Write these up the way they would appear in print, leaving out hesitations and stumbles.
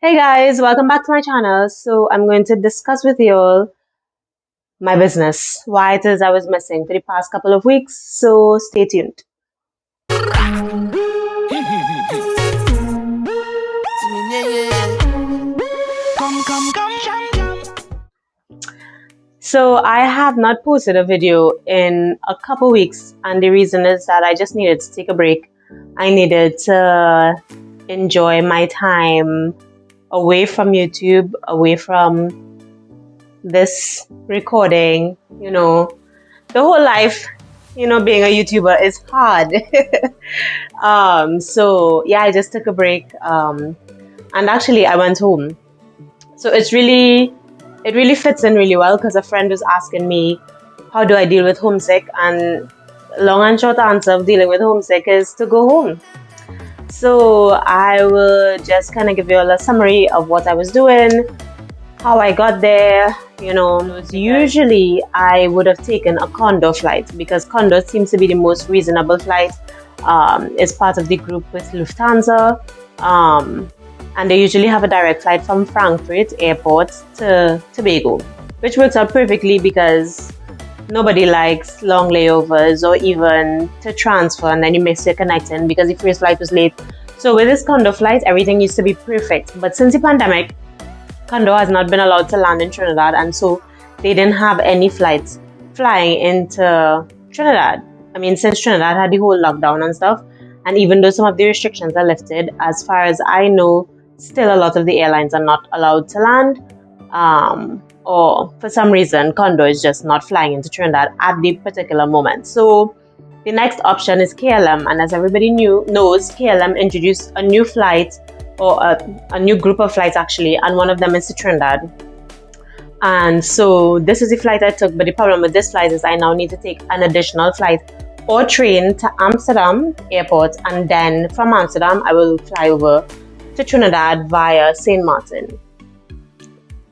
Hey guys, welcome back to my channel. So I'm going to discuss with you all my business, why it is I was missing for the past couple of weeks. So stay tuned. So I have not posted a video in a couple weeks, and the reason is that I just needed to take a break. I needed to enjoy my time away from YouTube, away from this recording. The whole life, being a YouTuber is hard. So yeah, I just took a break. And actually I went home. So it really fits in really well because a friend was asking me, how do I deal with homesick? And long and short answer of dealing with homesick is to go home. So I will just kind of give you all a summary of what I was doing, how I got there. Usually I would have taken a condo flight because condo seems to be the most reasonable flight. It's part of the group with Lufthansa. And they usually have a direct flight from Frankfurt airport to Tobago, which works out perfectly because nobody likes long layovers or even to transfer and then you miss your connecting because the first flight was late. So with this condo flight, everything used to be perfect. But since the pandemic, condo has not been allowed to land in Trinidad, and so they didn't have any flights flying into Trinidad. I mean, since Trinidad had the whole lockdown and stuff, and even though some of the restrictions are lifted, as far as I know, still a lot of the airlines are not allowed to land, or for some reason, condo is just not flying into Trinidad at the particular moment. So the next option is KLM, and as everybody knows, KLM introduced a new flight, or a new group of flights actually, and one of them is to Trinidad. And so this is the flight I took, but the problem with this flight is I now need to take an additional flight or train to Amsterdam airport, and then from Amsterdam I will fly over to Trinidad via St. Martin.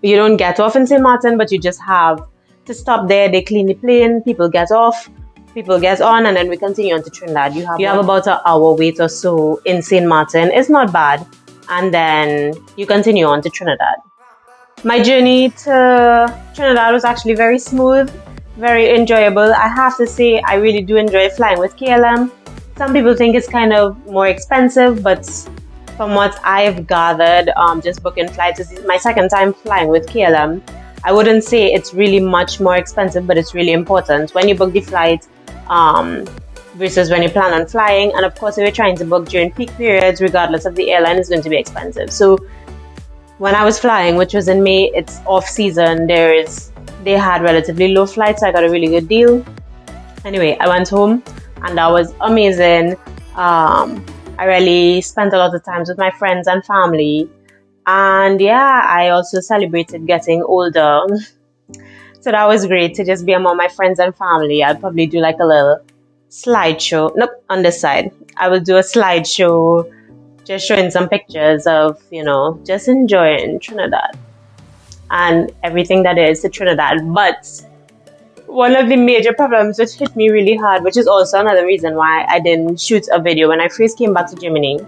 You don't get off in St. Martin, but you just have to stop there. They clean the plane, people get off, people get on, and then we continue on to Trinidad. You have about an hour wait or so in St. Martin. It's not bad. And then you continue on to Trinidad. My journey to Trinidad was actually very smooth, very enjoyable. I have to say, I really do enjoy flying with KLM. Some people think it's kind of more expensive, but from what I've gathered, just booking flights is my second time flying with KLM. I wouldn't say it's really much more expensive, but it's really important when you book the flight versus when you plan on flying. And of course, if you're trying to book during peak periods, regardless of the airline, it's going to be expensive. So when I was flying, which was in May, it's off season. They had relatively low flights, so I got a really good deal. Anyway, I went home and that was amazing. I really spent a lot of time with my friends and family. And yeah, I also celebrated getting older. So that was great to just be among my friends and family. I'll probably do like a little slideshow. Nope, on this side. I will do a slideshow just showing some pictures of, just enjoying Trinidad and everything that is to Trinidad. But one of the major problems which hit me really hard, which is also another reason why I didn't shoot a video when I first came back to Germany,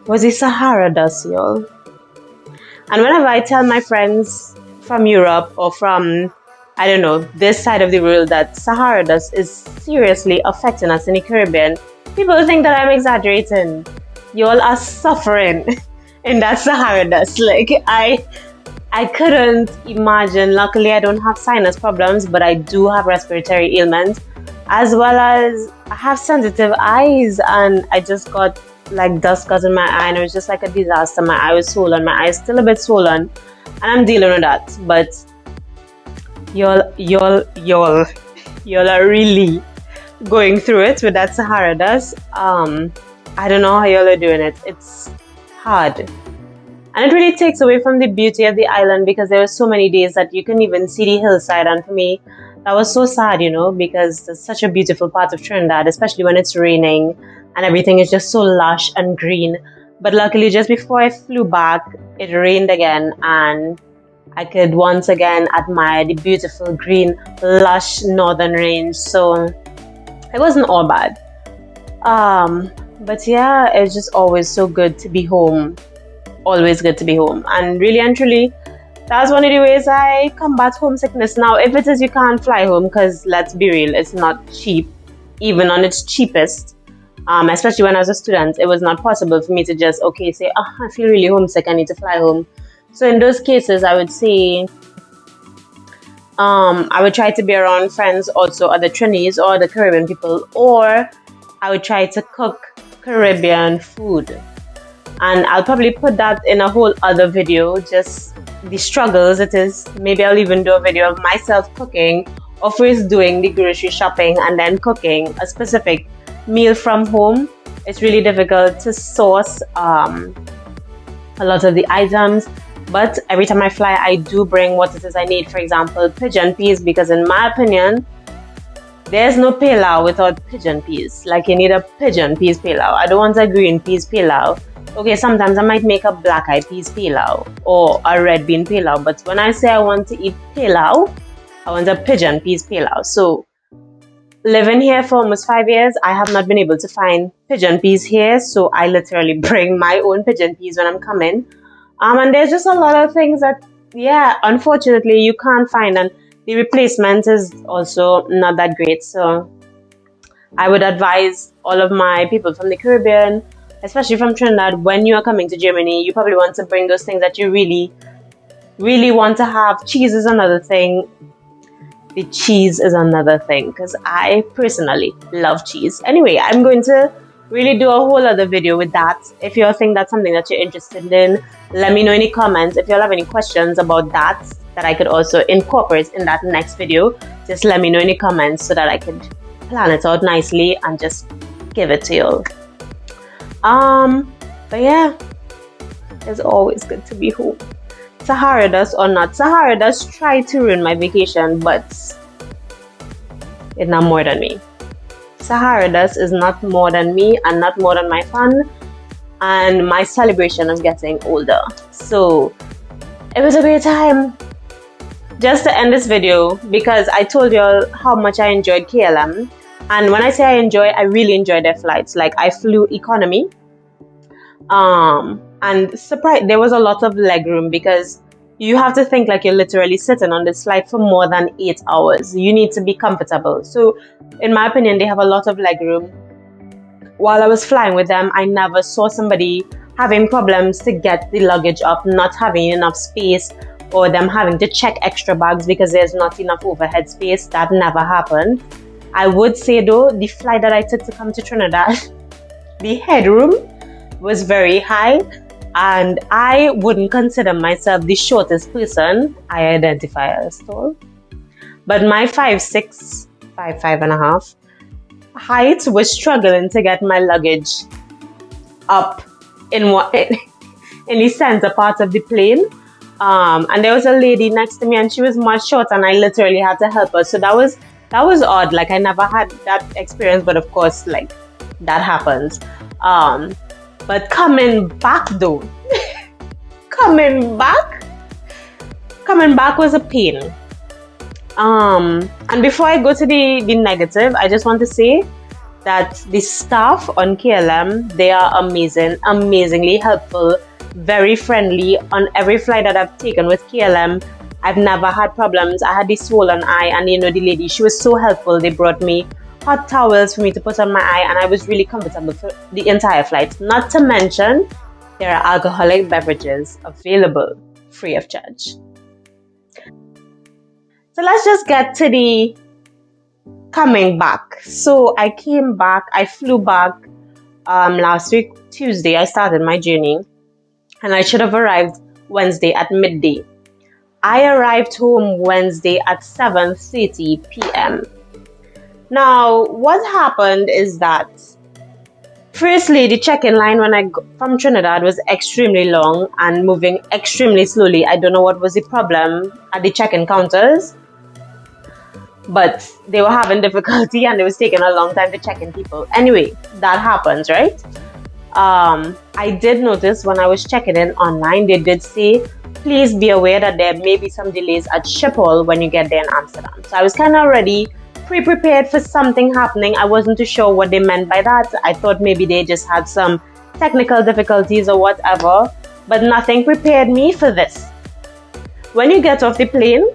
was the Sahara dust, y'all. And whenever I tell my friends from Europe or from, I don't know, this side of the world that Sahara dust is seriously affecting us in the Caribbean, people think that I'm exaggerating. Y'all are suffering in that Sahara dust. Like, I couldn't imagine. Luckily, I don't have sinus problems, but I do have respiratory ailments, as well as I have sensitive eyes, and I just got like dust got in my eye, and it was just like a disaster. My eye was swollen, my eye is still a bit swollen, and I'm dealing with that. But y'all are really going through it with that Sahara dust. I don't know how y'all are doing it. It's hard. And it really takes away from the beauty of the island because there were so many days that you couldn't even see the hillside. And for me, that was so sad, because it's such a beautiful part of Trinidad, especially when it's raining and everything is just so lush and green. But luckily, just before I flew back, it rained again and I could once again admire the beautiful green, lush northern range. So it wasn't all bad. But yeah, it's just always so good to be home always good to be home. And really and truly, that's one of the ways I combat homesickness. Now, if it is you can't fly home, because let's be real, it's not cheap, even on its cheapest. Especially when I was a student, it was not possible for me to just, say, I feel really homesick, I need to fly home. So in those cases, I would say, I would try to be around friends, also other Trinis or the Caribbean people, or I would try to cook Caribbean food. And I'll probably put that in a whole other video, just the struggles it is. Maybe I'll even do a video of myself cooking, or first doing the grocery shopping and then cooking a specific meal from home. It's really difficult to source a lot of the items, but every time I fly, I do bring what it is I need. For example, pigeon peas, because in my opinion, there's no pilau without pigeon peas. Like, you need a pigeon peas pilau. I don't want a green peas pilau. Okay, sometimes I might make a black eyed peas pilau or a red bean pilau, but when I say I want to eat pilau, I want a pigeon peas pilau. So living here for almost 5 years, I have not been able to find pigeon peas here, so I literally bring my own pigeon peas when I'm coming. And there's just a lot of things that, unfortunately, you can't find, and the replacement is also not that great. So I would advise all of my people from the Caribbean, especially from Trinidad, when you are coming to Germany, you probably want to bring those things that you really, really want to have. Cheese is another thing. The cheese is another thing, because I personally love cheese. Anyway, I'm going to really do a whole other video with that. If you think that's something that you're interested in, let me know in the comments. If you all have any questions about that I could also incorporate in that next video, just let me know in the comments so that I could plan it out nicely and just give it to you. But yeah, it's always good to be home. Sahara dust or not, Sahara dust try to ruin my vacation, but it's not more than me. Sahara dust is not more than me and not more than my fun and my celebration of getting older. So it was a great time. Just to end this video, because I told you all how much I enjoyed KLM, and when I say I really enjoyed their flights. Like, I flew economy, and surprised there was a lot of legroom, because you have to think like you're literally sitting on this flight for more than 8 hours. You need to be comfortable. So in my opinion, they have a lot of legroom. While I was flying with them, I never saw somebody having problems to get the luggage up, not having enough space, or them having to check extra bags because there's not enough overhead space. That never happened. I would say though, the flight that I took to come to Trinidad, the headroom was very high, and I wouldn't consider myself the shortest person I identify as tall. But my 5'6", 5'5.5" height was struggling to get my luggage up in the center part of the plane. And there was a lady next to me, and she was much shorter, and I literally had to help her. So that was odd. Like, I never had that experience, but of course, like, that happens. But coming back though, coming back was a pain. And before I go to the negative, I just want to say that the staff on KLM, they are amazing, amazingly helpful, very friendly. On every flight that I've taken with KLM, I've never had problems. I had this swollen eye, and the lady, she was so helpful. They brought me hot towels for me to put on my eye, and I was really comfortable for the entire flight. Not to mention, there are alcoholic beverages available free of charge. So let's just get to the coming back. So I came back, I flew back last week, Tuesday. I started my journey, and I should have arrived Wednesday at midday. I arrived home Wednesday at 7:30 p.m. Now, what happened is that, firstly, the check-in line when I got from Trinidad was extremely long and moving extremely slowly. I don't know what was the problem at the check-in counters, but they were having difficulty and it was taking a long time to check in people. Anyway, that happens, right? I did notice when I was checking in online, they did say, please be aware that there may be some delays at Schiphol when you get there in Amsterdam. So I was kind of already pre-prepared for something happening. I wasn't too sure what they meant by that. I thought maybe they just had some technical difficulties or whatever. But nothing prepared me for this. When you get off the plane,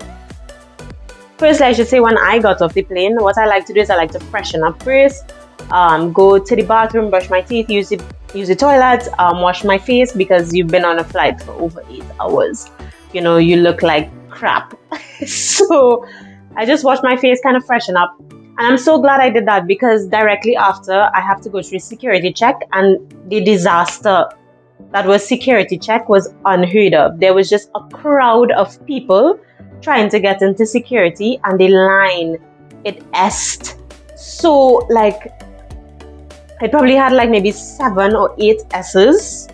first I should say when I got off the plane, what I like to do is I like to freshen up first, go to the bathroom, brush my teeth, use the toilet, wash my face, because you've been on a flight for over 8 hours. You know, you look like crap. So I just washed my face, kind of freshen up. And I'm so glad I did that, because directly after I have to go through security check, and the disaster that was security check was unheard of. There was just a crowd of people trying to get into security, and the line, it est. So like, it probably had like maybe 7 or 8 S's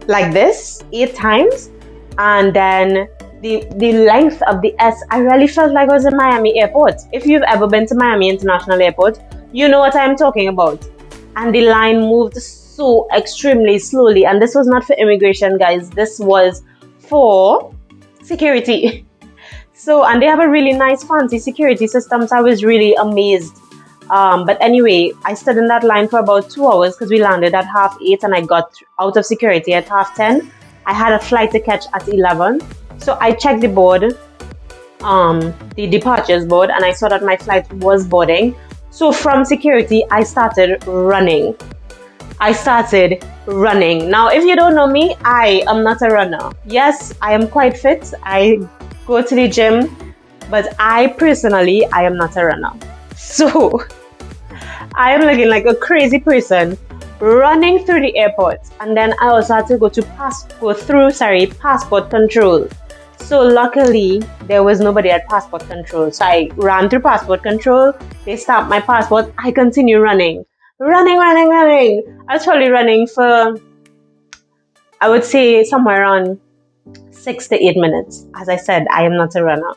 like this, 8 times. And then the length of the S, I really felt like I was in Miami Airport. If you've ever been to Miami International Airport, you know what I'm talking about. And the line moved so extremely slowly. And this was not for immigration, guys. This was for security. So, and they have a really nice fancy security system. So I was really amazed. But anyway, I stood in that line for about 2 hours, because we landed at 8:30 and I got out of security at 10:30. I had a flight to catch at 11. So I checked the board, the departures board, and I saw that my flight was boarding. So from security, I started running. Now, if you don't know me, I am not a runner. Yes, I am quite fit. I go to the gym, but I am not a runner. So I am looking like a crazy person running through the airport. And then I also had to go through passport control. So luckily, there was nobody at passport control. So I ran through passport control. They stamped my passport. I continue running. I was probably running for, I would say, somewhere around 6 to 8 minutes. As I said, I am not a runner.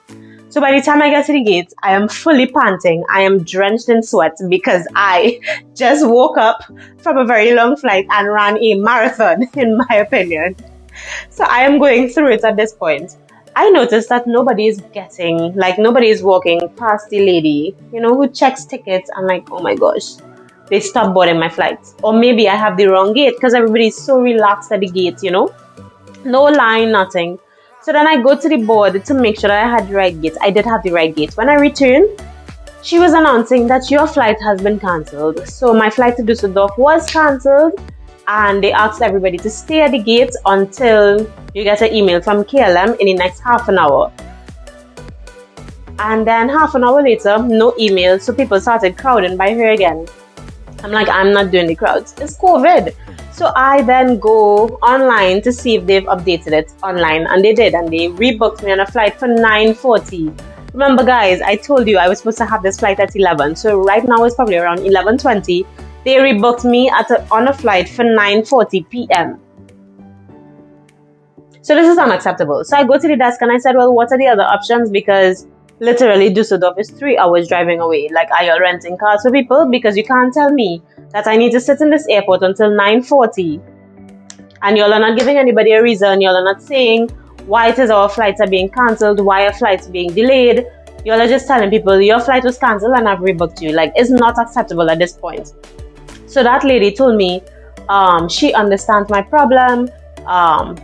So by the time I get to the gate, I am fully panting. I am drenched in sweat, because I just woke up from a very long flight and ran a marathon, in my opinion. So I am going through it at this point. I noticed that nobody is walking past the lady, who checks tickets. I'm like, oh my gosh, they stopped boarding my flight. Or maybe I have the wrong gate, because everybody is so relaxed at the gate, no line, nothing. So then I go to the board to make sure that I had the right gate. I did have the right gate. When I returned, she was announcing that your flight has been cancelled. So my flight to Düsseldorf was cancelled, and they asked everybody to stay at the gate until you get an email from KLM in the next half an hour. And then half an hour later, no email. So people started crowding by her again. I'm like, I'm not doing the crowds. It's COVID. So I then go online to see if they've updated it online, and they did, and they rebooked me on a flight for 9:40. Remember, guys, I told you I was supposed to have this flight at 11. So right now it's probably around 11:20. They rebooked me on a flight for 9:40 p.m. So this is unacceptable. So I go to the desk and I said, well, what are the other options? Because literally Düsseldorf is 3 hours driving away. Like, are you renting cars for people? Because you can't tell me that I need to sit in this airport until 9:40. And y'all are not giving anybody a reason. Y'all are not saying why it is our flights are being cancelled, why our flights are being delayed. Y'all are just telling people your flight was cancelled and I've rebooked you. Like, it's not acceptable at this point. So that lady told me she understands my problem.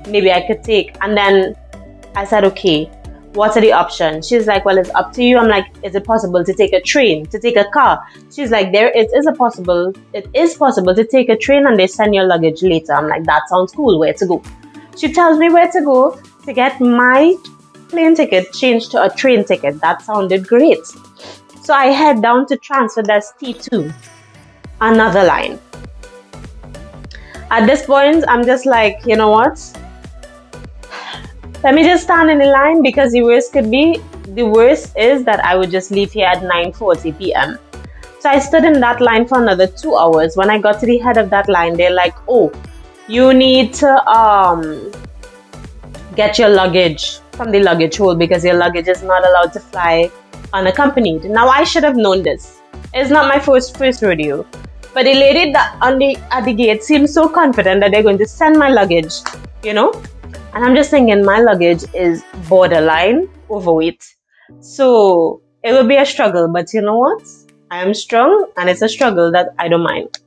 Maybe I could take. And then I said, okay, what are the options? She's like, well, it's up to you. I'm like, is it possible to take a train, to take a car? She's like, it is possible to take a train and they send your luggage later. I'm like, that sounds cool. Where to go? She tells me where to go to get my plane ticket changed to a train ticket. That sounded great. So I head down to transfer desk T2, another line. At this point, I'm just like, you know what? Let me just stand in the line, because the worst is that I would just leave here at 9:40 p.m. So I stood in that line for another 2 hours. When I got to the head of that line, they're like, oh, you need to get your luggage from the luggage hold, because your luggage is not allowed to fly unaccompanied. Now, I should have known this. It's not my first rodeo. But the lady at the gate seems so confident that they're going to send my luggage, And I'm just thinking, my luggage is borderline overweight. So it will be a struggle. But you know what? I am strong, and it's a struggle that I don't mind.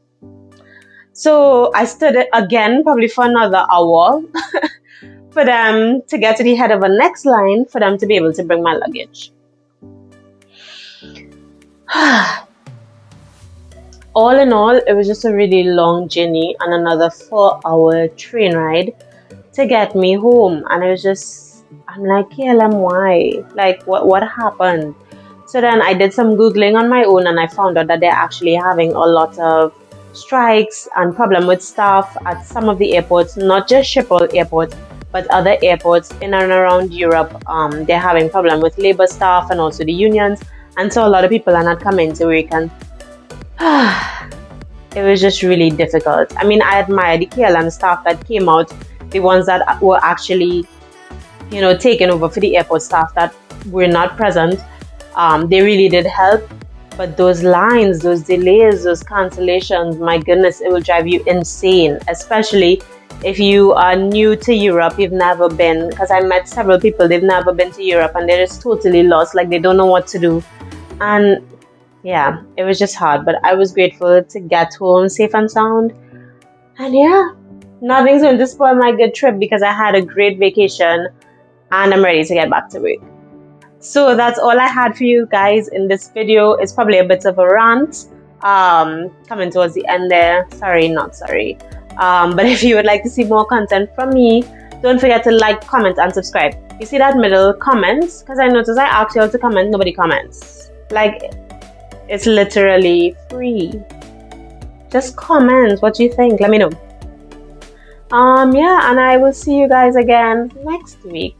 So I stood again, probably for another hour, for them to get to the head of a next line for them to be able to bring my luggage. All in all, it was just a really long journey and another 4-hour train ride to get me home. And I'm like, KLM, why? Like, what happened? So then I did some Googling on my own and I found out that they're actually having a lot of strikes and problem with staff at some of the airports, not just Schiphol airport, but other airports in and around Europe. They're having problem with labor staff and also the unions. And so a lot of people are not coming to work, and it was just really difficult. I mean, I admire the KLM staff that came out, the ones that were actually, taking over for the airport staff that were not present. They really did help. But those lines, those delays, those cancellations, my goodness, it will drive you insane, especially if you are new to Europe, you've never been, because I met several people, they've never been to Europe and they're just totally lost, like they don't know what to do. And yeah, it was just hard, but I was grateful to get home safe and sound. And yeah, nothing's going to spoil my good trip because I had a great vacation and I'm ready to get back to work. So that's all I had for you guys in this video. It's probably a bit of a rant coming towards the end there. Sorry, not sorry. But if you would like to see more content from me, don't forget to like, comment, and subscribe. You see that middle comments? Because I noticed I asked you all to comment, nobody comments. Like, it's literally free. Just comment what you think. Let me know. Yeah, and I will see you guys again next week.